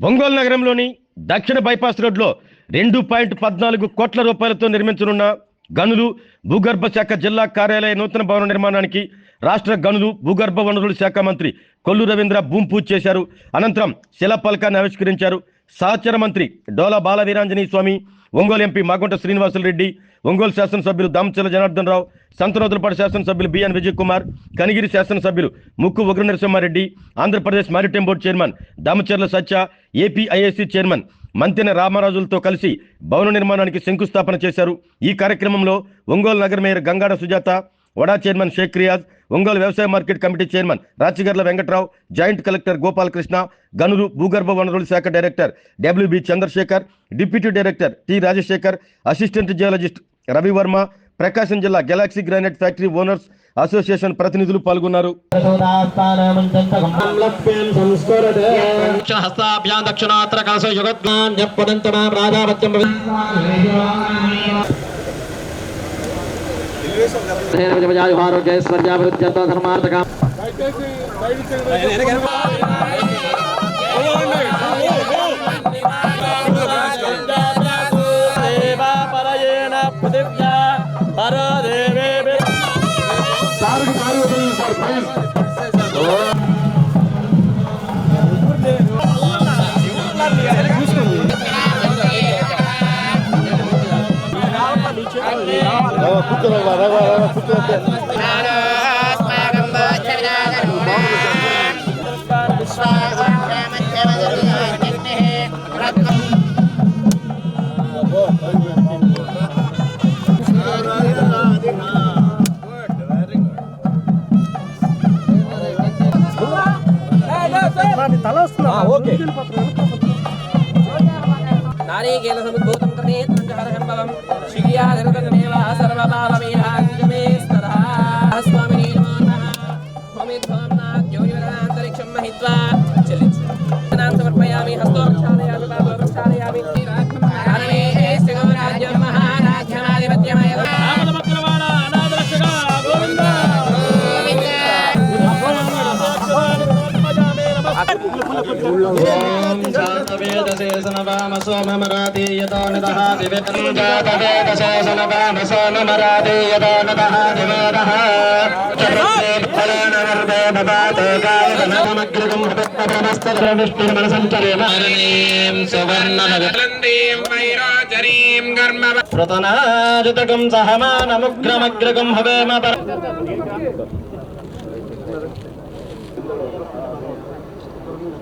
ఒంగోలు నగరంలోని దక్షిణ బైపాస్ రోడ్లో 2.14 కోట్ల రూపాయలతో నిర్మించనున్న గనులు భూగర్భ శాఖ జిల్లా కార్యాలయ నూతన భవన నిర్మాణానికి రాష్ట్ర గనులు భూగర్భ వనరుల శాఖ మంత్రి కొల్లు రవీంద్ర భూమి పూజ చేశారు. అనంతరం శిలాఫలకాన్ని ఆవిష్కరించారు. సహచర మంత్రి డోలా బాలవీరాంజనేయ స్వామి, ఒంగోలు ఎంపీ మాగుంట శ్రీనివాసులరెడ్డి, ఒంగోలు శాసనసభ్యులు దామచర్ల జనార్దన్ రావు, సంతనోతులపాటి శాసనసభ్యులు బిఎన్ విజయ్ కుమార్, కనిగిరి శాసనసభ్యులు Mukku Ugra Narasimha Reddy, Andhra Pradesh maritime board chairman Damacharla Satya, APIAC chairman Mantena రామరాజులతో కలిసి భవన నిర్మాణానికి శంకుస్థాపన చేశారు. ఈ కార్యక్రమంలో ఒంగోలు నగర మేయర్ గంగాడ సుజాత, వడా చైర్మన్ షేక్ రియాజ్, ఒంగోలు వ్యవసాయ market committee chairman Rachigarla Venkatrao, joint collector Gopalakrishna, గనులు భూగర్భ వనరుల శాఖ director WB Chandrasekhar, deputy director T Rajasekhar, assistant geologist Ravi Varma, Prakasam జిల్లా Galaxy Granite factory owners association ప్రతినిధులు పాల్గొన్నారు. నారీకేల సముద్భూతం కృతే త్రంజహరహంబలం శ్రీయాధరతనేవా సర్వపాలమీరాంజమేస్తరః స్వామినే నమః స్వామిధ్వామ్నాథ్ జ్యోతిరనాంతరిక్షం మహిత్వా చెల్లించు నాం సమర్పయామి హస్తోక్షాలయామి పాదోక్షాలయామి కారణే ఏస్యగో రాజ్యం మహారాజ్యమాధిపత్యమయ ఆపదమక్రవాణ అనాథరక్షక గోవింద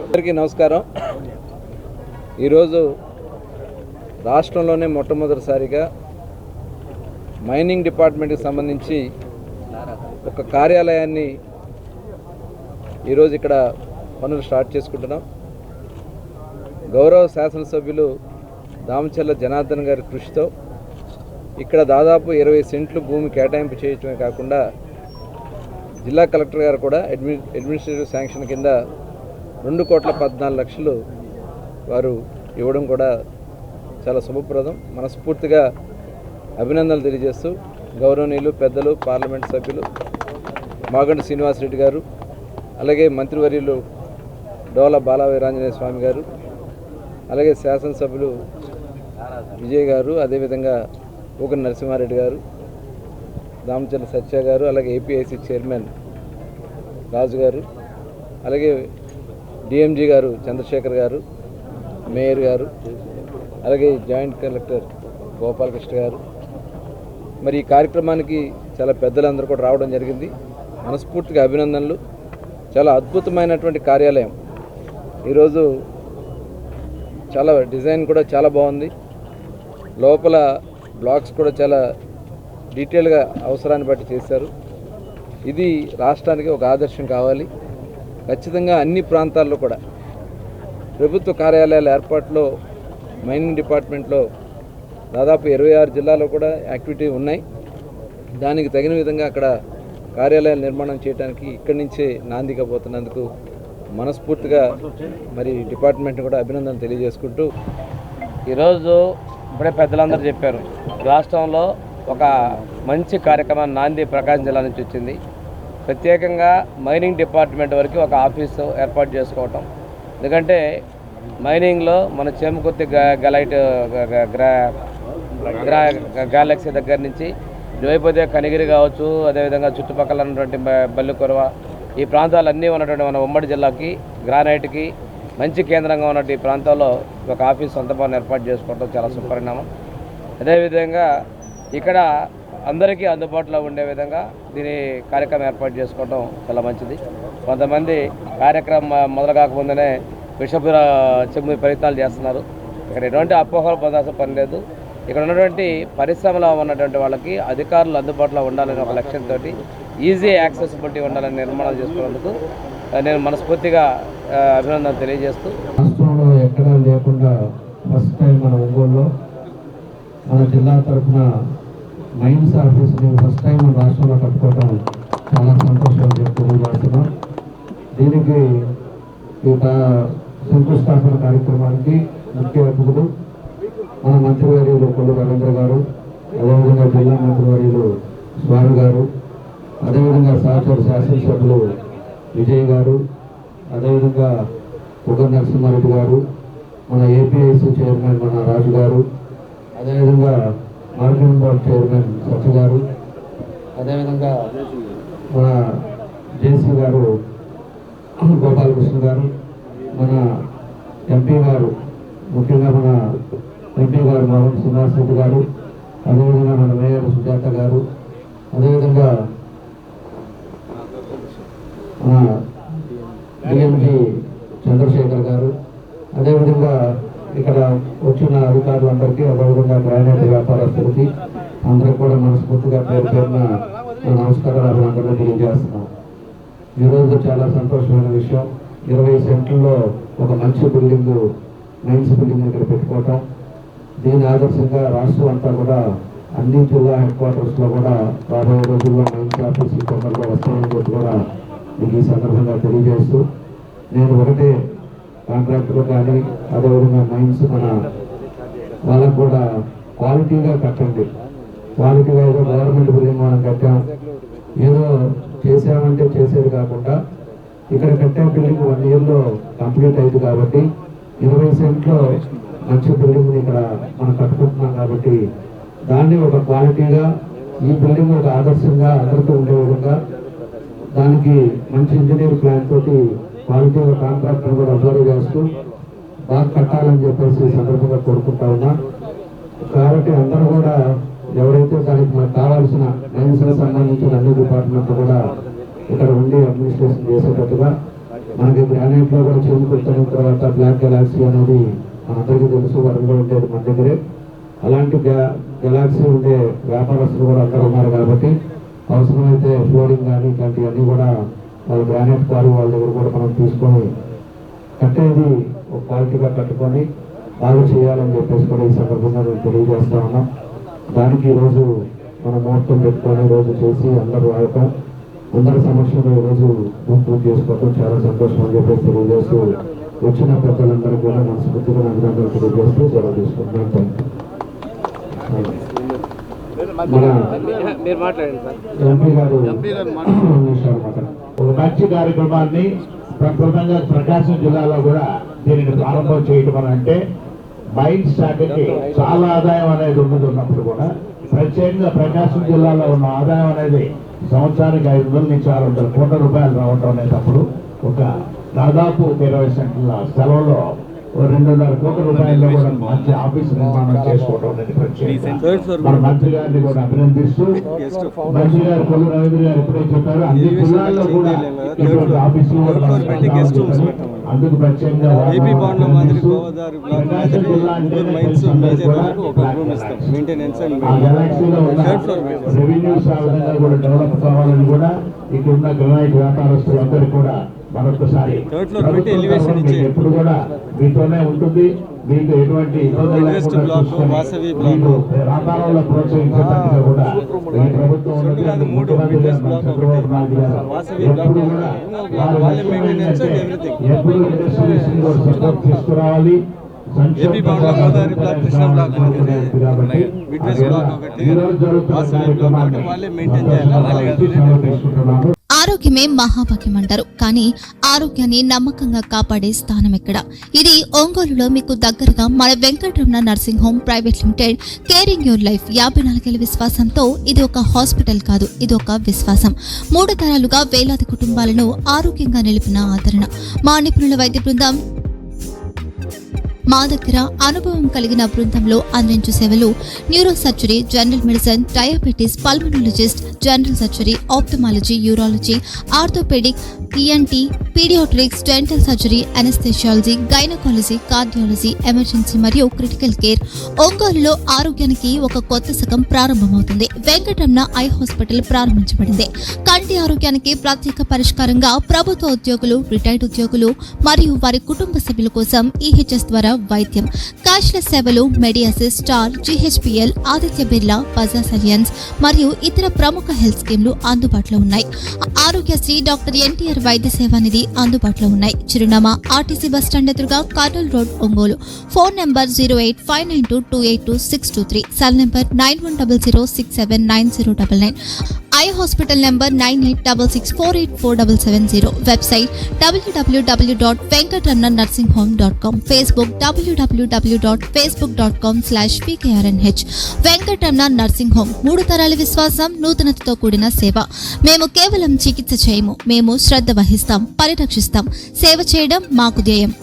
అందరికీ నమస్కారం. ఈరోజు రాష్ట్రంలోనే మొట్టమొదటిసారిగా మైనింగ్ డిపార్ట్మెంట్కి సంబంధించి ఒక కార్యాలయాన్ని ఈరోజు ఇక్కడ పనులు స్టార్ట్ చేసుకుంటున్నాం. గౌరవ శాసనసభ్యులు దామచర్ల జనార్దన్ గారి కృషితో ఇక్కడ దాదాపు 20 సెంట్లు భూమి కేటాయింపు చేయటమే కాకుండా జిల్లా కలెక్టర్ గారు కూడా అడ్మినిస్ట్రేటివ్ శాంక్షన్ కింద 2,14,00,000 వారు ఇవ్వడం కూడా చాలా శుభప్రదం. మనస్ఫూర్తిగా అభినందనలు తెలియజేస్తూ గౌరవనీయులు పెద్దలు పార్లమెంట్ సభ్యులు మాగంటి శ్రీనివాసరెడ్డి గారు, అలాగే మంత్రివర్యులు డోలా బాలవీరాంజనేయ స్వామి గారు, అలాగే శాసనసభ్యులు విజయ్ గారు, అదేవిధంగా ఉగ్ర నరసింహారెడ్డి గారు, దామచర్ల సత్య గారు, అలాగే ఏపీఐసీ చైర్మన్ రాజు గారు, అలాగే డిఎంజీ గారు చంద్రశేఖర్ గారు, మేయర్ గారు, అలాగే జాయింట్ కలెక్టర్ గోపాలకృష్ణ గారు, మరి ఈ కార్యక్రమానికి చాలా పెద్దలందరూ కూడా రావడం జరిగింది. మనస్ఫూర్తిగా అభినందనలు. చాలా అద్భుతమైనటువంటి కార్యాలయం. ఈరోజు చాలా డిజైన్ కూడా చాలా బాగుంది. లోపల బ్లాక్స్ కూడా చాలా డీటెయిల్గా అవసరాన్ని బట్టి చేశారు. ఇది రాష్ట్రానికి ఒక ఆదర్శం కావాలి. ఖచ్చితంగా అన్ని ప్రాంతాల్లో కూడా ప్రభుత్వ కార్యాలయాల ఏర్పాటులో మైనింగ్ డిపార్ట్మెంట్లో దాదాపు 26 జిల్లాలో కూడా యాక్టివిటీ ఉన్నాయి. దానికి తగిన విధంగా అక్కడ కార్యాలయాల నిర్మాణం చేయడానికి ఇక్కడి నుంచే నాందిగా పోతున్నందుకు మనస్ఫూర్తిగా మరి డిపార్ట్మెంట్ కూడా అభినందన తెలియజేసుకుంటూ ఈరోజు ఇప్పుడే పెద్దలందరూ చెప్పారు, రాష్ట్రంలో ఒక మంచి కార్యక్రమం నాంది ప్రకాశం జిల్లా నుంచి వచ్చింది. ప్రత్యేకంగా మైనింగ్ డిపార్ట్మెంట్ వరకు ఒక ఆఫీసు ఏర్పాటు చేసుకోవటం. ఎందుకంటే మైనింగ్లో మన చేమకుర్తి గలైట్ గ్యాలక్సీ దగ్గర నుంచి ఇటువైపోతే కనిగిరి కావచ్చు, అదేవిధంగా చుట్టుపక్కల ఉన్నటువంటి బల్లికొరవ ఈ ప్రాంతాలన్నీ ఉన్నటువంటి మన ఉమ్మడి జిల్లాకి గ్రానైట్కి మంచి కేంద్రంగా ఉన్నటువంటి ఈ ప్రాంతాల్లో ఒక ఆఫీస్ సొంత భవనం ఏర్పాటు చేసుకోవడం చాలా సుపరిణామం. అదేవిధంగా ఇక్కడ అందరికీ అందుబాటులో ఉండే విధంగా దీని కార్యక్రమం ఏర్పాటు చేసుకోవడం చాలా మంచిది. కొంతమంది కార్యక్రమం మొదలు కాకముందనే విషపుర చెమ్ము ప్రయత్నాలు చేస్తున్నారు. ఇక్కడ ఎటువంటి అపోహలు పొందాల్సిన పని లేదు. ఇక్కడ ఉన్నటువంటి పరిశ్రమలో ఉన్నటువంటి వాళ్ళకి అధికారులు అందుబాటులో ఉండాలని ఒక లక్ష్యంతో ఈజీ యాక్సెసిబిలిటీ ఉండాలని నిర్మాణాలు చేసుకున్నందుకు నేను మనస్ఫూర్తిగా అభినందనలు తెలియజేస్తూ, రాష్ట్రంలో ఎక్కడా లేకుండా ఫస్ట్ టైం మన ఒంగోలులో మన జిల్లా తరఫున మైన్స్ ఆఫీస్ని ఫస్ట్ టైం మన రాష్ట్రంలో కట్టుకోవడం చాలా సంతోషం తెలియజేస్తున్నాం. దీనికి ఈ శంకుస్థాపన కార్యక్రమానికి ముఖ్య అతిథులు మన మంత్రివర్యులు కొల్లు రవీంద్ర గారు, అదేవిధంగా జిల్లా మంత్రివర్యులు స్వామి గారు, అదేవిధంగా సహచర శాసనసభ్యులు విజయ్ గారు, అదేవిధంగా ఉగర్ నరసింహారెడ్డి గారు, మన ఏపీఐసి చైర్మన్ మన రాజు గారు, అదేవిధంగా మార్కెటింగ్ బోర్డు చైర్మన్ సత్య గారు, అదేవిధంగా మన జేసీ గారు గోపాలకృష్ణ గారు, మన ఎంపీ గారు ముఖ్యంగా మన ఎంపీ గారు మోహన్ శ్రీనివాస్ రెడ్డి గారు, అదేవిధంగా మన మేయర్ సుజాత గారు, అదేవిధంగా మన డిఎంజీ చంద్రశేఖర్ గారు, అదేవిధంగా ఇక్కడ వచ్చిన అధికారులందరికీ, అదేవిధంగా గ్రానైట్ వ్యాపారస్తులకి అందరికి కూడా మనస్ఫూర్తిగా పేరు పేరున నమస్కారాలు అందరూ తెలియజేస్తున్నాం. ఈరోజు చాలా సంతోషమైన విషయం. 20 సెంట్లలో ఒక మంచి బిల్డింగ్, మైన్స్ బిల్డింగ్ ఇక్కడ పెట్టుకోవటం, దీని ఆదర్శంగా రాష్ట్రం అంతా కూడా అన్ని జిల్లా హెడ్ క్వార్టర్స్లో కూడా రాబోయే రోజుల్లో మైన్స్ ఆఫీసులు తొందరగా వస్తాయని చెప్పి కూడా మీకు ఈ సందర్భంగా తెలియజేస్తూ, నేను ఒకటే కాంట్రాక్టులు కానీ అదేవిధంగా మైన్స్ మన వాళ్ళకు కూడా క్వాలిటీగా కట్టండి. క్వాలిటీగా ఏదో గవర్నమెంట్ బిల్డింగ్ మనం కట్టాం, ఏదో చేసామంటే చేసేది కాకుండా ఇక్కడ కట్టే బిల్డింగ్ 1 ఇయర్లో కంప్లీట్ అయింది కాబట్టి 20 సెంట్లో మంచి బిల్డింగ్ని ఇక్కడ మనం కట్టుకుంటున్నాం కాబట్టి దాన్ని ఒక క్వాలిటీగా, ఈ బిల్డింగ్ ఒక ఆదర్శంగా అందరికీ ఉండే విధంగా దానికి మంచి ఇంజనీర్ ప్లాన్ తోటి క్వాలిటీగా కాంట్రాక్టర్ కూడా అబ్జర్వ్ చేస్తూ బాగా కట్టాలని చెప్పేసి సందర్భంగా కోరుకుంటా ఉన్నా. కాబట్టి అందరూ కూడా ఎవరైతే దానికి మనకు కావాల్సిన మైన్స్ సంబంధించిన అన్ని డిపార్ట్మెంట్లు కూడా ఇక్కడ ఉండి అడ్మినిస్ట్రేషన్ చేసేటట్టుగా, మనకి గ్రానైట్లో కూడా చేరుకొచ్చిన తర్వాత బ్లాక్ గెలాక్సీ అనేది మనందరికీ తెలుసు, వరంలో ఉండేది మన దగ్గరే. అలాంటి గెలాక్సీ ఉండే వ్యాపారస్తులు కూడా అందరూ ఉన్నారు కాబట్టి అవసరమైతే ఫ్లోరింగ్ కానీ ఇట్లాంటివన్నీ కూడా వాళ్ళ గ్రానైట్ కారు వాళ్ళ దగ్గర కూడా మనం తీసుకొని కట్టేది ఒక క్వాలిటీగా కట్టుకొని బాగా చేయాలని చెప్పేసి కూడా ఈ సందర్భంగా మేము తెలియజేస్తా ఉన్నాం. దానికి ఈరోజు మనం ముహూర్తం పెట్టుకొని రోజు చేసి అందరూ రావటం, అందరి సమక్షంలో ఈరోజు పూర్తి చేసుకోవటం చాలా సంతోషం అని చెప్పేసి తెలియజేస్తూ, వచ్చిన పెద్దలందరూ కూడా మనస్ఫూర్తిగా అభినందనలు తెలియజేస్తూ సెలవు తీసుకుంటున్నాం. మన ఎంపీ గారు ఒక మంచి కార్యక్రమాన్ని ప్రప్రదంగా ప్రకాశం జిల్లాలో కూడా దీనిని ప్రారంభం చేయడం అంటే మైన్స్ శాఖకి చాలా ఆదాయం అనేది ఉన్నప్పుడు కూడా ప్రత్యేకంగా ప్రకాశం జిల్లాలో ఉన్న ఆదాయం అనేది సంవత్సరానికి 500 నుంచి 600 కోట్ల రూపాయలు రావడం అనేటప్పుడు ఒక దాదాపు 20 సెంట్ల స్థలంలో 2.5 కోట్ల రూపాయల్లో కూడా మంచి ఆఫీస్ నిర్మాణం చేసుకోవడం అనేది ప్రత్యేకంగా మన మంత్రి గారిని కూడా అభినందిస్తూ, మంత్రి గారు కొల్లు రవీంద్ర గారు ఎప్పుడే చెప్పారు అన్ని జిల్లాల్లో కూడా ఇటువంటి ఆఫీసులు అందుకు ప్రత్యేకంగా ప్రకాశం జిల్లా అంటే ఆ గెలాక్సీలో ఉన్న రెవెన్యూస్ ఆ విధంగా కూడా డెవలప్ కావాలని కూడా ఇక్కడున్న గ్రానైట్ వ్యాపారస్తులందరికీ కూడా మరొకసారి ఎప్పుడు కూడా మీతోనే ఉంటుంది, మీకు ఎటువంటి ఇబ్బందులు లేకుండా చూసుకొని మీకు వ్యాపారంలో ప్రోత్సహించడానికి కూడా ఈ ప్రభుత్వం ఉన్నది. ముఖ్యమంత్రి గారు చంద్రబాబు నాయుడు గారు ఎప్పుడు కూడా వారి లక్ష్యం ఏంటంటే ఎప్పుడు ఇండస్ట్రీస్ని కూడా సపోర్ట్ తీసుకురావాలి, కాబట్టి ఈ రోజు జరుగుతున్న కార్యక్రమాన్ని తీసుకుంటున్నాను. ఆరోగ్యమే మహాభాగ్యం అంటారు. కానీ ఆరోగ్యాన్ని నమ్మకంగా కాపాడే స్థానం ఎక్కడ? ఇది ఒంగోలులో మీకు దగ్గరగా మన Venkataramana nursing home private limited. Caring your life 54 ఏళ్ల విశ్వాసంతో ఇది ఒక హాస్పిటల్ కాదు, ఇది ఒక విశ్వాసం. 3 తరాలుగా వేలాది కుటుంబాలను ఆరోగ్యంగా నిలిపిన ఆదరణ. మా నిపుణుల వైద్య బృందం మా దగ్గర అనుభవం కలిగిన బృందంలో అందించే సేవలు neuro surgery, general medicine, diabetes, pulmonologist, general surgery, ophthalmology, urology, orthopaedic, ENT, paediatrics, dental surgery, anaesthesiology, gynaecology, cardiology, emergency మరియు క్రిటికల్ కేర్. ఒంగోలులో ఆరోగ్యానికి ఒక కొత్త శకం ప్రారంభమవుతుంది. వెంకటరమణ ఐ హాస్పిటల్ ప్రారంభించబడింది. కంటి ఆరోగ్యానికి ప్రత్యేక పరిష్కారంగా ప్రభుత్వ ఉద్యోగులు, రిటైర్డ్ ఉద్యోగులు మరియు వారి కుటుంబ సభ్యుల కోసం ఈహెచ్ఎస్ ద్వారా వైద్యం, క్యాష్లెస్ సేవలు, Mediassist, Star, GHPL, Aditya Birla, Bajaj Allianz మరియు ఇతర ప్రముఖ హెల్త్ స్కీమ్లు అందుబాటులో ఉన్నాయి. ఆరోగ్యశ్రీ, డాక్టర్ ఎన్టీఆర్ వైద్య సేవా నిధి అందుబాటులో ఉన్నాయి. చిరునామా ఆర్టీసీ బస్ స్టాండ్ ఎదురుగా, Kurnool road, Ongole. Phone number 08592282623, cell number 9100679099. Eye hospital number 9866484770. Website www.venkatramanarsinghome.com. Facebook www.facebook.com/pkrnh. Venkataramana nursing home, 3 తరాల విశ్వాసం, నూతనతతో కూడిన సేవ. మేము కేవలం చికిత్స చేయము, మేము శ్రద్ధ వహిస్తాం, పరిరక్షిస్తాం. సేవ చేయడం మాకు ధ్యేయం.